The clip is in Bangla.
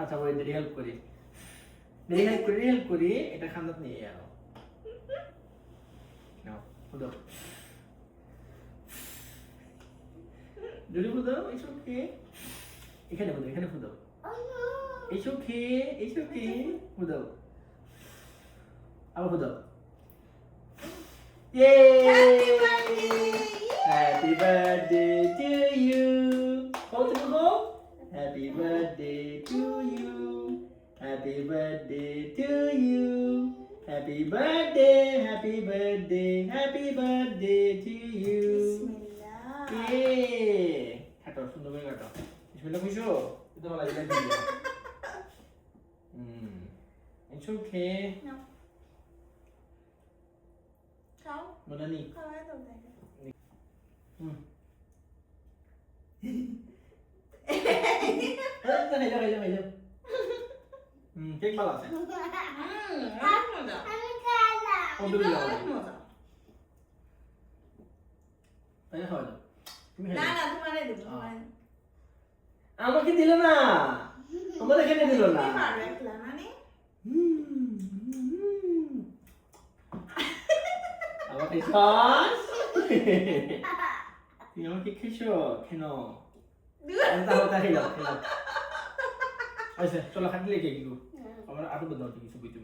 আচ্ছা বলে দেরি হেল্প করি হেল্প করি এটা খান্দাত নিয়ে যাও নাও ফুদাও জোরে ফুদাও এসো কে এখানে ফুদাও এসো কে ফুদাও আবার ফুদাও Happy birthday to you. Hold the hole. Happy birthday to you. Happy birthday to you. Happy birthday to you. Bismillah. Yay! কাটো সুন্দর করে কাটো। বিসমিল্লাহ কইছো? এটা ভালো লাগে দিও। It's okay. No. খাও Molani. খাওয়াই দাও তাকে খাইলো কেক ভালো আছে অনেক মজা আলহামদুলিল্লাহ অনেক মজা তাই খাওয়া দাও তুমি না খাইলো না তোমারে দেব তোমারে আমাকে দিল না আমাদের এখানে দিল না তুমি পারবে একলা মানে আমাকে খাস তুই আমাকে খেয়েছো কেন তাহলে খেয়ে যাও আচ্ছা চলো খাটলে লেগে গেল আমার আরো বদল কিছু বইতে